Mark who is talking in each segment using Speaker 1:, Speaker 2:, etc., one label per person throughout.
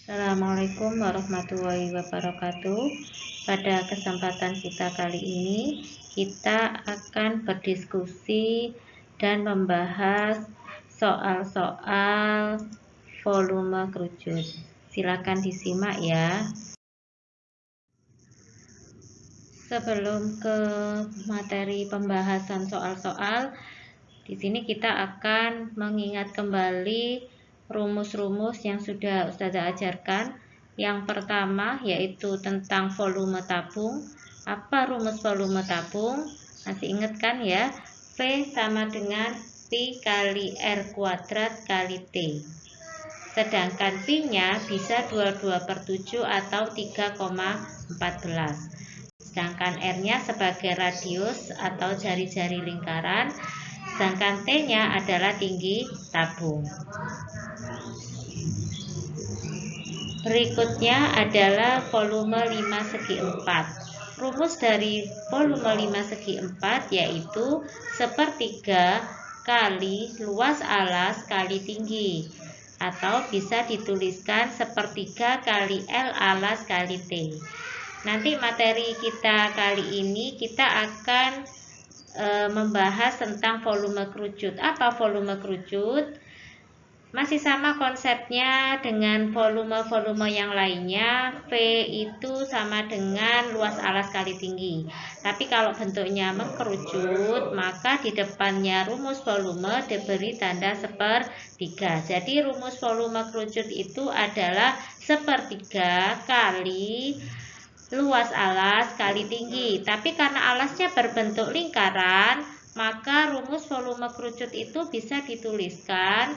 Speaker 1: Assalamualaikum warahmatullahi wabarakatuh. Pada kesempatan kita kali ini, kita akan berdiskusi dan membahas soal-soal volume kerucut. Silakan disimak ya. Sebelum ke materi pembahasan soal-soal, di sini kita akan mengingat kembali rumus-rumus yang sudah Ustazah ajarkan. Yang pertama yaitu tentang volume tabung. Apa rumus volume tabung? Masih ingat kan ya? V sama dengan Pi kali R kuadrat kali T. Sedangkan Pi-nya bisa 22/7 atau 3,14. Sedangkan R-nya sebagai radius atau jari-jari lingkaran. Sedangkan T-nya adalah tinggi tabung. Berikutnya adalah volume 5/4. Rumus dari volume 5/4 yaitu 1/3 kali luas alas kali tinggi, atau bisa dituliskan 1/3 kali L alas kali T. Nanti materi kita kali ini kita akan membahas tentang volume kerucut. Apa volume kerucut? Masih sama konsepnya dengan volume-volume yang lainnya. V itu sama dengan luas alas kali tinggi. Tapi kalau bentuknya mengkerucut, maka di depannya rumus volume diberi tanda 1/3. Jadi rumus volume kerucut itu adalah 1/3 kali luas alas kali tinggi. Tapi karena alasnya berbentuk lingkaran, maka rumus volume kerucut itu bisa dituliskan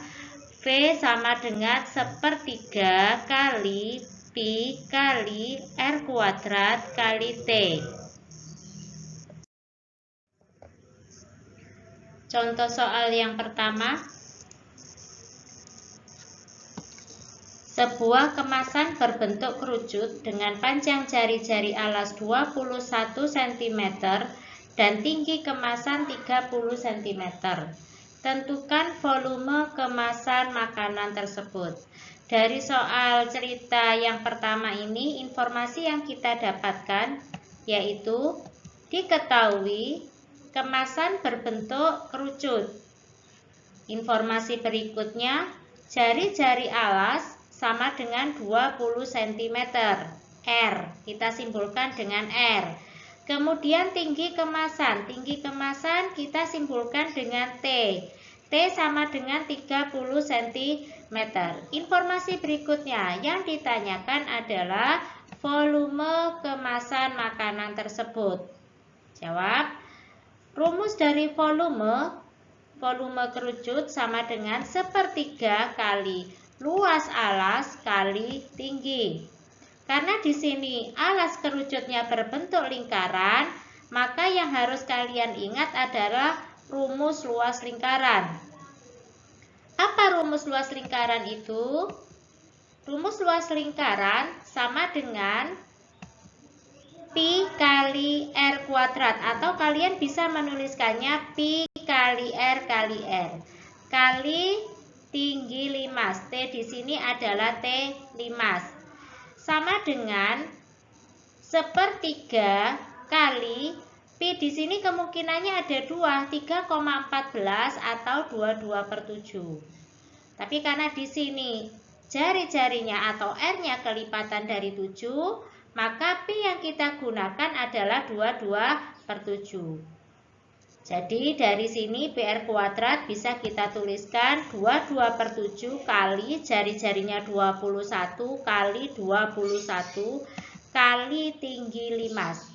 Speaker 1: V sama dengan 1/3 kali Pi kali R kuadrat kali T. Contoh soal yang pertama. Sebuah kemasan berbentuk kerucut dengan panjang jari-jari alas 21 cm dan tinggi kemasan 30 cm. Tentukan volume kemasan makanan tersebut. Dari soal cerita yang pertama ini, informasi yang kita dapatkan yaitu diketahui kemasan berbentuk kerucut. Informasi berikutnya, jari-jari alas sama dengan 20 cm. R, kita simpulkan dengan R. Kemudian tinggi kemasan kita simpulkan dengan T. T sama dengan 30 cm. Informasi berikutnya yang ditanyakan adalah volume kemasan makanan tersebut. Jawab. Rumus dari volume kerucut sama dengan 1/3 kali luas alas kali tinggi. Karena di sini alas kerucutnya berbentuk lingkaran, maka yang harus kalian ingat adalah rumus luas lingkaran. Apa rumus luas lingkaran itu? Rumus luas lingkaran sama dengan Pi kali R kuadrat, atau kalian bisa menuliskannya Pi kali R kali R kali tinggi limas. T di sini adalah T limas. Sama dengan 1/3 kali Pi di sini kemungkinannya ada 2, 3,14 atau 22/7. Tapi karena di sini jari-jarinya atau R-nya kelipatan dari 7, maka Pi yang kita gunakan adalah 22/7. Jadi dari sini PR kuadrat bisa kita tuliskan 22/7 kali jari-jarinya 21 kali 21 kali tinggi limas.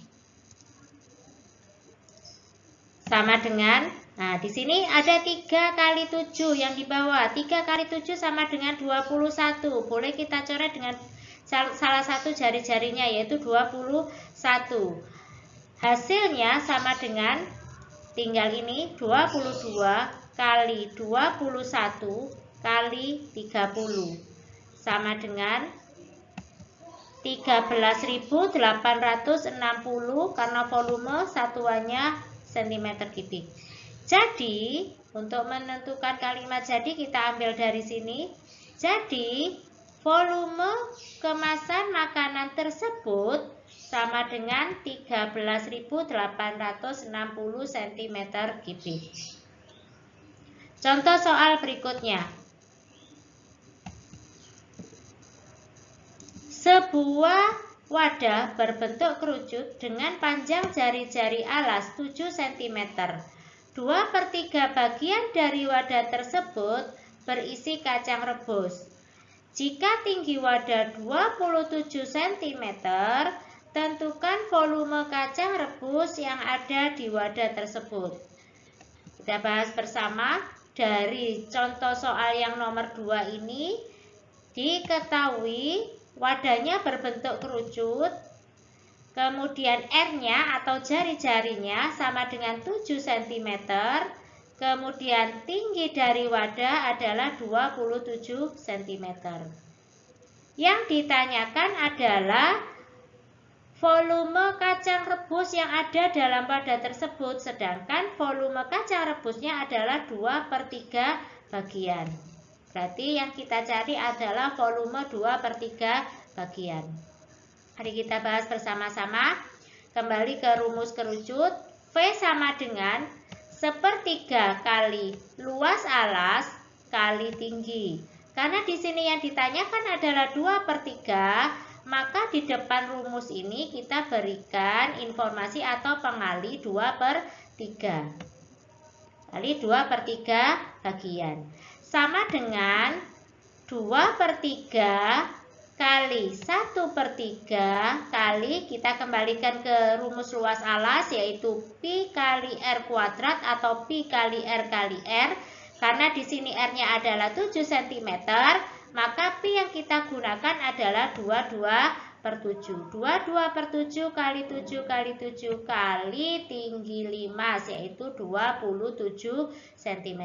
Speaker 1: Sama dengan, nah di sini ada 3 kali 7 yang di bawah. 3 kali 7 sama dengan 21. Boleh kita coret dengan salah satu jari-jarinya yaitu 21. Hasilnya sama dengan, tinggal ini 22 kali 21 kali 30 sama dengan 13.860 karena volume satuannya cm3. Jadi untuk menentukan kalimat jadi kita ambil dari sini. Jadi volume kemasan makanan tersebut sama dengan 13.860 cm3. Contoh soal berikutnya. Sebuah wadah berbentuk kerucut dengan panjang jari-jari alas 7 cm. 2/3 bagian dari wadah tersebut berisi kacang rebus. Jika tinggi wadah 27 cm, tentukan volume kacang rebus yang ada di wadah tersebut. Kita bahas bersama. Dari contoh soal yang nomor 2 ini, diketahui wadahnya berbentuk kerucut, kemudian R-nya atau jari-jarinya sama dengan 7 cm, kemudian tinggi dari wadah adalah 27 cm. Yang ditanyakan adalah volume kacang rebus yang ada dalam wadah tersebut, sedangkan volume kacang rebusnya adalah 2/3 bagian. Berarti yang kita cari adalah volume 2/3 bagian. Mari kita bahas bersama-sama. Kembali ke rumus kerucut. V sama dengan 1/3 kali luas alas kali tinggi. Karena di sini yang ditanyakan adalah 2/3, maka di depan rumus ini kita berikan informasi atau pengali 2/3. Kali 2/3 bagian. Sama dengan 2/3 kali 1/3 kali, kita kembalikan ke rumus luas alas, yaitu Pi kali R kuadrat atau Pi kali R kali R. Karena di sini R-nya adalah 7 cm, maka Pi yang kita gunakan adalah 22/7. 22/7 kali 7 kali 7 kali tinggi 5, yaitu 27 cm.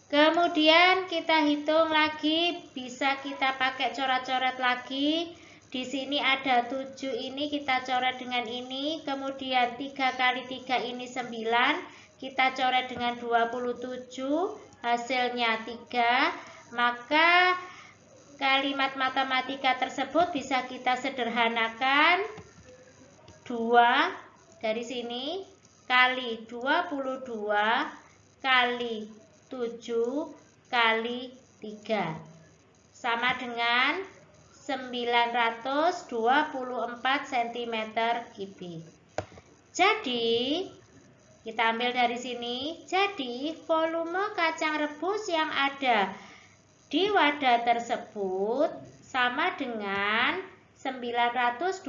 Speaker 1: Kemudian kita hitung lagi, bisa kita pakai coret-coret lagi. Di sini ada 7 ini, kita coret dengan ini. Kemudian 3 kali 3 ini 9, kita coret dengan 27. Hasilnya 3, maka kalimat matematika tersebut bisa kita sederhanakan. 2 dari sini kali 22 kali 7 kali 3 sama dengan 924 cm3. Jadi kita ambil dari sini. Jadi volume kacang rebus yang ada di wadah tersebut sama dengan 924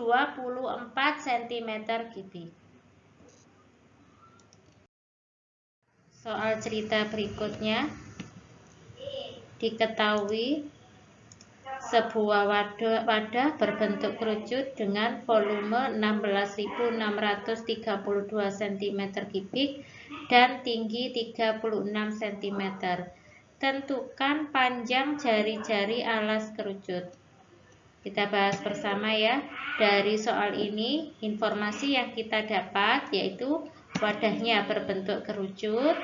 Speaker 1: cm3. Soal cerita berikutnya. Diketahui sebuah wadah berbentuk kerucut dengan volume 16.632 cm3 dan tinggi 36 cm. Tentukan panjang jari-jari alas kerucut. Kita bahas bersama ya. Dari soal ini, informasi yang kita dapat yaitu wadahnya berbentuk kerucut,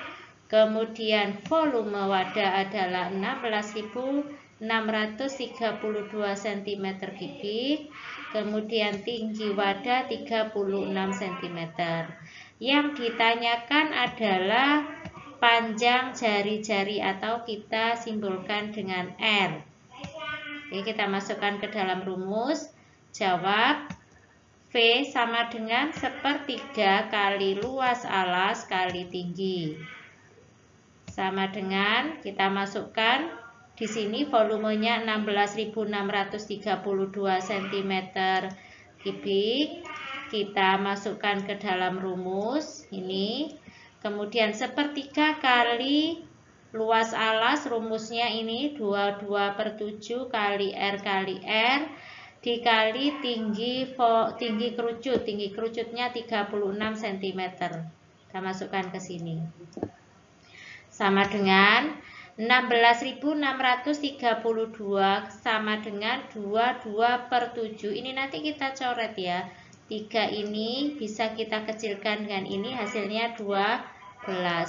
Speaker 1: kemudian volume wadah adalah 16.632 cm3, kemudian tinggi wadah 36 cm. Yang ditanyakan adalah panjang jari-jari atau kita simbolkan dengan R. Oke, kita masukkan ke dalam rumus. Jawab, V sama dengan 1/3 kali luas alas kali tinggi. Sama dengan, kita masukkan di sini volumenya 16.632 cm3. Kita masukkan ke dalam rumus ini. Kemudian 1/3 kali luas alas, rumusnya ini 22/7 kali R kali R dikali tinggi kerucut. Tinggi kerucutnya 36 cm. Kita masukkan ke sini. Sama dengan 16.632 sama dengan 22/7. Ini nanti kita coret ya. 3 ini bisa kita kecilkan dengan ini, hasilnya 12.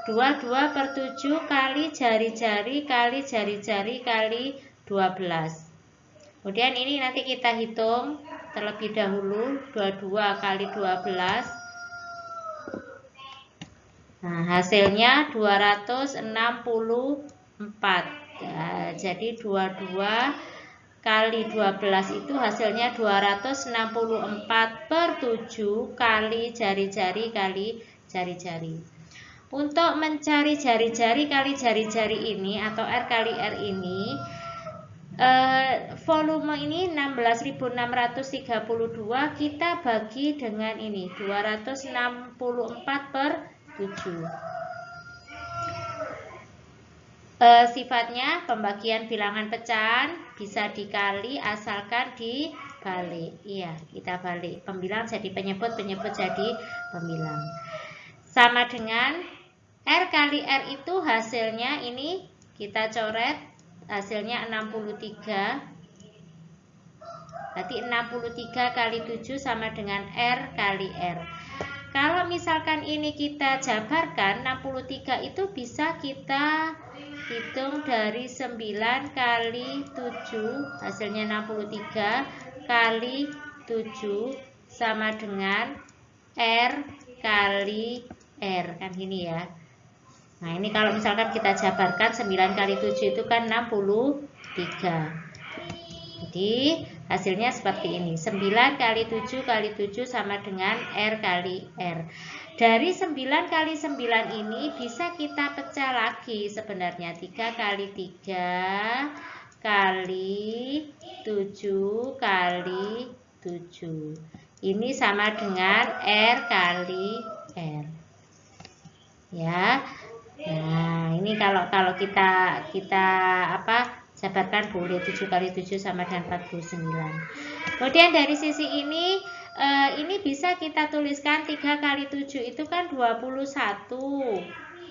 Speaker 1: 22/7 kali jari-jari kali jari-jari kali 12. Kemudian ini nanti kita hitung terlebih dahulu. 22 kali 12. Nah, hasilnya 264. Nah, jadi 22 kali 12 itu hasilnya 264/7 kali jari-jari kali jari-jari. Untuk mencari jari-jari kali jari-jari ini atau R kali R ini, volume ini 16.632, kita bagi dengan ini 264/7. Sifatnya pembagian bilangan pecahan bisa dikali asalkan dibalik. Iya, kita balik. Pembilang jadi penyebut, penyebut jadi pembilang. Sama dengan R kali R itu hasilnya ini kita coret, hasilnya 63. Berarti 63 kali 7 sama dengan R kali R. Kalau misalkan ini kita jabarkan, 63 itu bisa kita hitung dari 9 kali 7, hasilnya 63 kali 7 sama dengan R kali R, kan gini ya. Nah, ini kalau misalkan kita jabarkan 9 kali 7 itu kan 63. Jadi hasilnya seperti ini. 9 kali 7 kali 7 sama dengan R kali R. Dari 9 kali 9 ini bisa kita pecah lagi sebenarnya. 3 kali 3 kali 7 kali 7. Ini sama dengan R kali R. Ya. Nah, ini kalau kita jabarkan boleh 7 kali 7 sama dengan 49. Kemudian dari sisi ini bisa kita tuliskan 3 kali 7 itu kan 21.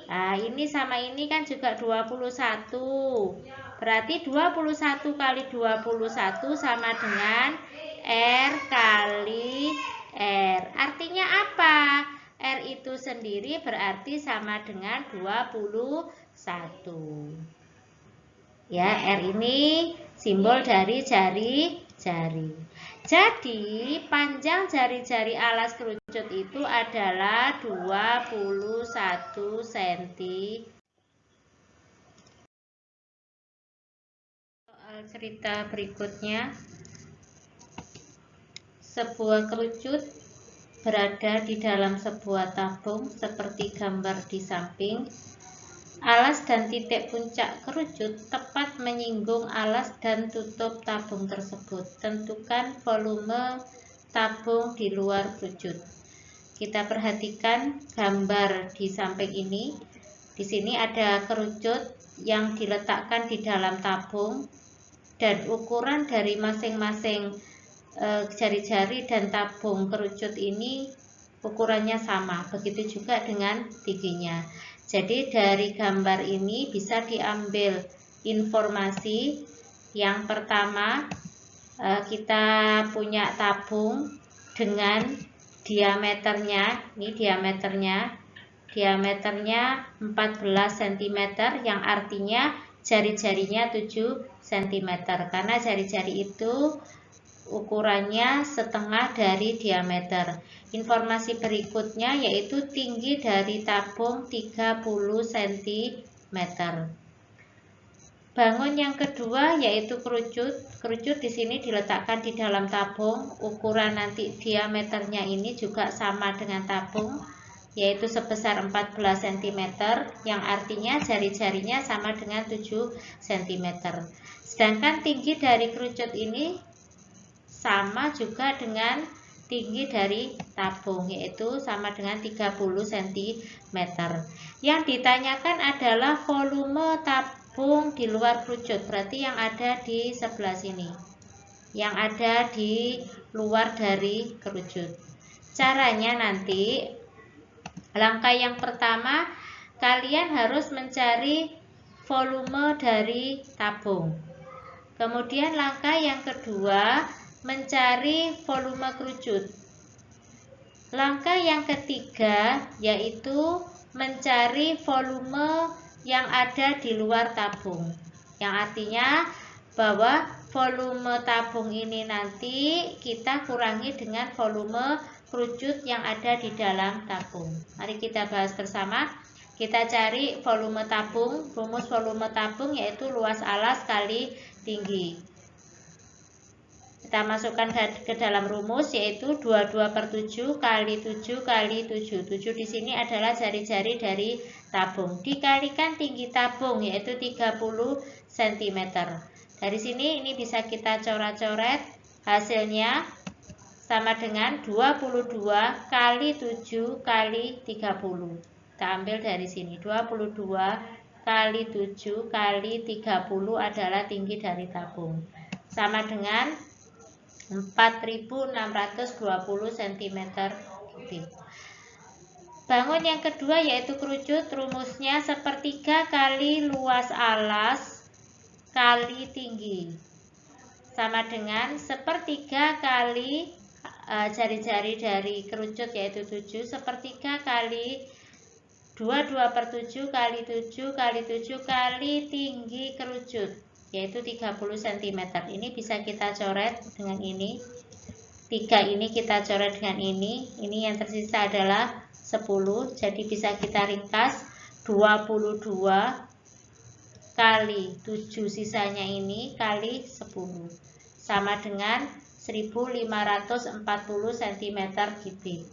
Speaker 1: Nah, ini sama ini kan juga 21. Berarti 21 kali 21 sama dengan R kali R. Artinya apa? R itu sendiri berarti sama dengan 21. Ya, R ini simbol dari jari-jari. Jadi, panjang jari-jari alas kerucut itu adalah 21 cm. Soal cerita berikutnya. Sebuah kerucut berada di dalam sebuah tabung seperti gambar di samping. Alas dan titik puncak kerucut tepat menyinggung alas dan tutup tabung tersebut. Tentukan volume tabung di luar kerucut. Kita perhatikan gambar di samping ini. Di sini ada kerucut yang diletakkan di dalam tabung dan ukuran dari masing-masing jari-jari dan tabung kerucut ini ukurannya sama. Begitu juga dengan giginya. Jadi dari gambar ini bisa diambil informasi. Yang pertama, kita punya tabung dengan diameternya, ini diameternya 14 cm, yang artinya jari-jarinya 7 cm, karena jari-jari itu ukurannya setengah dari diameter. Informasi berikutnya yaitu tinggi dari tabung 30 cm. Bangun yang kedua yaitu kerucut. Kerucut di sini diletakkan di dalam tabung. Ukuran nanti diameternya ini juga sama dengan tabung, yaitu sebesar 14 cm, yang artinya jari-jarinya sama dengan 7 cm. Sedangkan tinggi dari kerucut ini sama juga dengan tinggi dari tabung, yaitu sama dengan 30 cm. Yang ditanyakan adalah volume tabung di luar kerucut, berarti yang ada di sebelah sini, yang ada di luar dari kerucut. Caranya nanti, langkah yang pertama, kalian harus mencari volume dari tabung. Kemudian langkah yang kedua, mencari volume kerucut. Langkah yang ketiga yaitu mencari volume yang ada di luar tabung. Yang artinya bahwa volume tabung ini nanti kita kurangi dengan volume kerucut yang ada di dalam tabung. Mari kita bahas bersama. Kita cari volume tabung. Rumus volume tabung yaitu luas alas kali tinggi. Kita masukkan ke dalam rumus yaitu 22/7 kali 7 kali 7. 7 di sini adalah jari-jari dari tabung. Dikalikan tinggi tabung yaitu 30 cm. Dari sini ini bisa kita coret-coret. Hasilnya sama dengan 22 kali 7 kali 30. Kita ambil dari sini. 22 kali 7 kali 30 adalah tinggi dari tabung. Sama dengan 4.620 cm3. Bangun yang kedua yaitu kerucut. Rumusnya sepertiga kali luas alas kali tinggi. Sama dengan sepertiga kali jari-jari dari kerucut yaitu 7. Sepertiga kali 22/7 kali 7 kali 7 kali tinggi kerucut yaitu 30 cm. Ini bisa kita coret dengan ini. 3 ini kita coret dengan ini. Ini yang tersisa adalah 10. Jadi bisa kita ringkas 22 kali 7 sisanya ini kali 10 sama dengan 1540 cm3.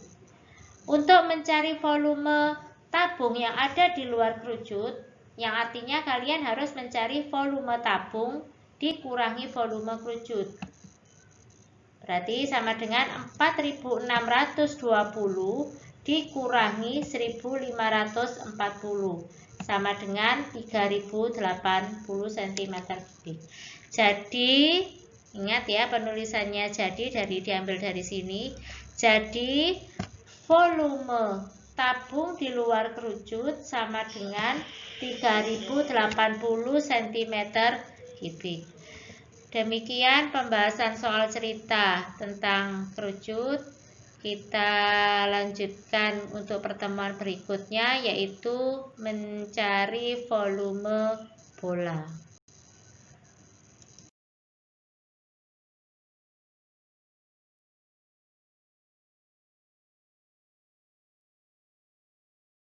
Speaker 1: Untuk mencari volume tabung yang ada di luar kerucut, yang artinya kalian harus mencari volume tabung dikurangi volume kerucut. Berarti sama dengan 4620 dikurangi 1540 sama dengan 3080 cm3. Jadi ingat ya penulisannya, diambil dari sini. Jadi volume tabung di luar kerucut sama dengan 3080 cm3. Demikian pembahasan soal cerita tentang kerucut. Kita lanjutkan untuk pertemuan berikutnya yaitu mencari volume bola.